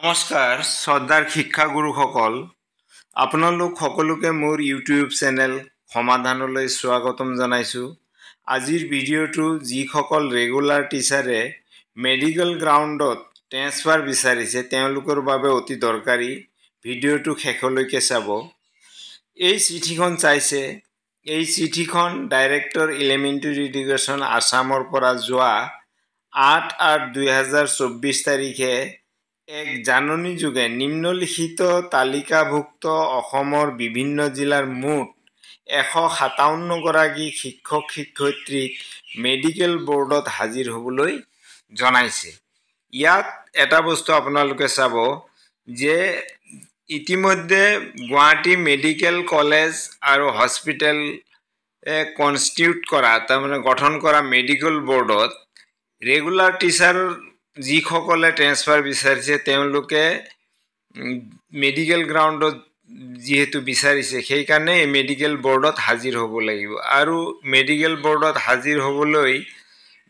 নমস্কাৰ শ্ৰদ্ধাৰ শিক্ষাগুৰুসকল, আপোনালোক সকলোকে মোৰ ইউটিউব চেনেল সমাধানলৈ স্বাগতম জনাইছোঁ। আজিৰ ভিডিঅ'টো যিসকল ৰেগুলাৰ টিচাৰে মেডিকেল গ্ৰাউণ্ডত ট্ৰেন্সফাৰ বিচাৰিছে তেওঁলোকৰ বাবে অতি দৰকাৰী। ভিডিঅ'টো শেষলৈকে চাব। এই চিঠিখন চাইছে, এই চিঠিখন ডাইৰেক্টৰ এলিমেণ্টাৰী এডুকেশ্যন আছামৰ পৰা যোৱা 8/8/2024 তাৰিখে এক জাননী যোগে নিম্নলিখিত তালিকাভুক্ত অসমৰ বিভিন্ন জিলাৰ মুঠ 157 গৰাকী শিক্ষক শিক্ষয়িত্ৰীক মেডিকেল বোৰ্ডত হাজিৰ হ'বলৈ জনাইছে। ইয়াত এটা বস্তু আপোনালোকে চাব যে ইতিমধ্যে গুৱাহাটী মেডিকেল কলেজ আৰু হস্পিটেল কনষ্টিটিউট কৰা তাৰমানে গঠন কৰা মেডিকেল বোৰ্ডত ৰেগুলাৰ টিচাৰ যিসকলে ট্ৰেন্সফাৰ বিচাৰিছে তেওঁলোকে মেডিকেল গ্ৰাউণ্ডত যিহেতু বিচাৰিছে সেইকাৰণে এই মেডিকেল বোৰ্ডত হাজিৰ হ'ব লাগিব। আৰু মেডিকেল বোৰ্ডত হাজিৰ হ'বলৈ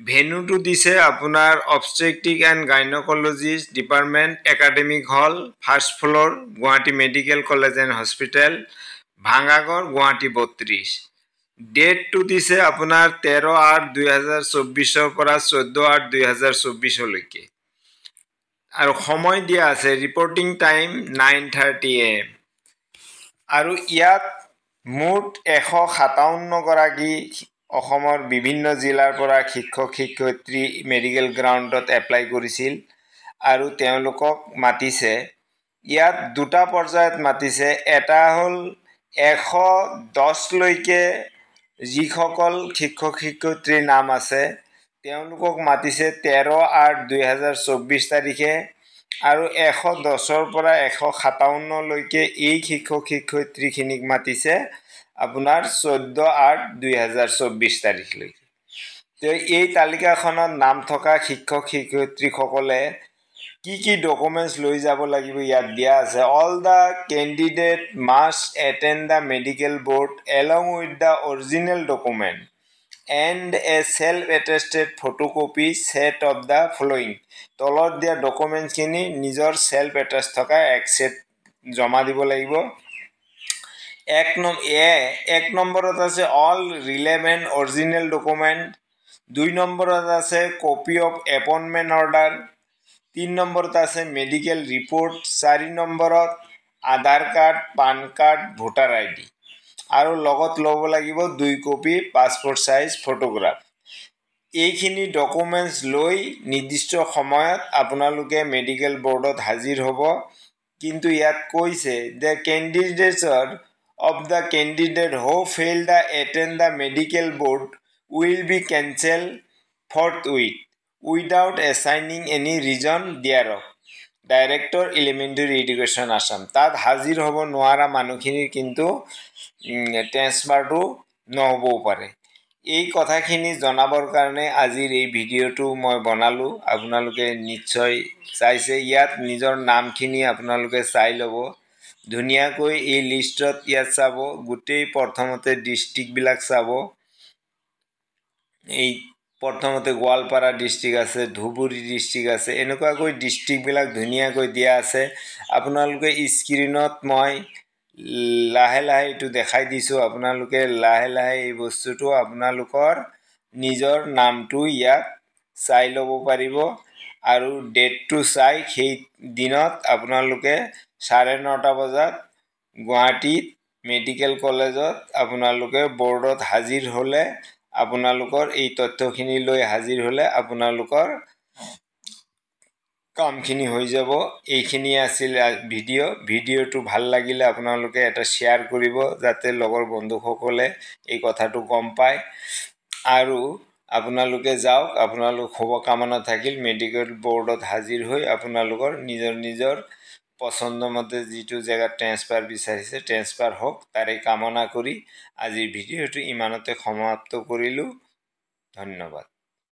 ভেন্যুটো দিছে আপোনাৰ obstetric and gynaecologist department, academic hall, first floor, Guwahati medical college and hospital, Bhangagarh, Guwahati 32। ডেটটো দিছে আপোনাৰ 13/8/2024 পৰা 14/8/2024 আৰু সময় দিয়া আছে ৰিপৰ্টিং টাইম 9:30 AM। আৰু ইয়াত মুঠ 157 গৰাকী অসমৰ বিভিন্ন জিলাৰ পৰা শিক্ষক শিক্ষয়িত্ৰী মেডিকেল গ্ৰাউণ্ডত এপ্লাই কৰিছিল আৰু তেওঁলোকক মাতিছে। ইয়াত দুটা পৰ্যায়ত মাতিছে। এটা হ'ল 110লৈকে যিসকল শিক্ষক শিক্ষয়িত্ৰীৰ নাম আছে তেওঁলোকক মাতিছে 13/8/2024 তাৰিখে আৰু 110ৰ পৰা 157লৈকে এই শিক্ষক শিক্ষয়িত্ৰীখিনিক মাতিছে আপোনাৰ 14/8/2024 তাৰিখলৈকে। তো এই তালিকাখনত নাম থকা শিক্ষক শিক্ষয়িত্ৰীসকলে কি ডকুমেণ্টছ লৈ যাব লাগিব ইয়াত দিয়া আছে। All the candidate must attend the medical board along with the original document and a self attested photocopy set of the following. তলত দিয়া ডকুমেণ্টছখিনি নিজৰ চেল্ফ এটেষ্ট থকা এক ছেট জমা দিব লাগিব। এক নম্বৰত আছে অল ৰিলেভেণ্ট অৰিজিনেল ডকুমেণ্ট। 2 নম্বৰত আছে কপি অফ এপইণ্টমেণ্ট অৰ্ডাৰ। 3 নম্বৰত আছে মেডিকেল ৰিপৰ্ট। 4 নম্বৰত Aadhaar card, PAN card, voter ID আৰু লগত ল'ব লাগিব 2 কপি পাছপোৰ্ট চাইজ ফটোগ্ৰাফ। এইখিনি ডকুমেণ্টছ লৈ নিৰ্দিষ্ট সময়ত আপোনালোকে মেডিকেল বোৰ্ডত হাজিৰ হ'ব। কিন্তু ইয়াত কৈছে the কেণ্ডিডেটছৰ of the candidate who fail to attend the medical board will be cancelled forthwith without assigning any reason thereof. Director Elementary Education Assam। তাত হাজিৰ হ'ব নোৱাৰা মানুহখিনিৰ কিন্তু ট্ৰেন্সফাৰটো নহ'বও পাৰে। এই কথাখিনি জনাবৰ কাৰণে আজিৰ এই ভিডিঅ'টো মই বনালোঁ। আপোনালোকে নিশ্চয় চাইছে। ইয়াত নিজৰ নামখিনি আপোনালোকে চাই ল'ব ধুনীয়াকৈ। এই লিষ্টত ইয়াত চাব গোটেই প্ৰথমতে ডিষ্ট্ৰিক্টবিলাক চাব। এই প্ৰথমতে গোৱালপাৰা ডিষ্ট্ৰিক্ট আছে, ধুবুৰী ডিষ্ট্ৰিক্ট আছে, এনেকুৱাকৈ ডিষ্ট্ৰিক্টবিলাক ধুনীয়াকৈ দিয়া আছে। আপোনালোকে স্ক্ৰীণত মই লাহে লাহে এইটো দেখাই দিছোঁ। আপোনালোকে লাহে লাহে এই বস্তুটো আপোনালোকৰ নিজৰ নামটো ইয়াত চাই ল'ব পাৰিব আৰু ডেটটো চাই সেই দিনত আপোনালোকে 9:30 বজাত গুৱাহাটীত মেডিকেল কলেজত আপোনালোকে বোৰ্ডত হাজিৰ হ'লে আপোনালোকৰ এই তথ্যখিনি লৈ হাজিৰ হ'লে আপোনালোকৰ কামখিনি হৈ যাব। এইখিনি আছিল ভিডিঅ'টো ভাল লাগিলে আপোনালোকে এটা শ্বেয়াৰ কৰিব যাতে লগৰ বন্ধুসকলে এই কথাটো গম পায়। আৰু আপোনালোকে যাওক। আপোনালোক শুভকামনা থাকিল। মেডিকেল বোৰ্ডত হাজিৰ হৈ আপোনালোকৰ নিজৰ পচন্দমতে যিটো জেগাত ট্ৰেন্সফাৰ বিচাৰিছে ট্ৰেন্সফাৰ হওক তাৰে কামনা কৰি আজিৰ ভিডিঅ'টো ইমানতে সমাপ্ত কৰিলোঁ। ধন্যবাদ।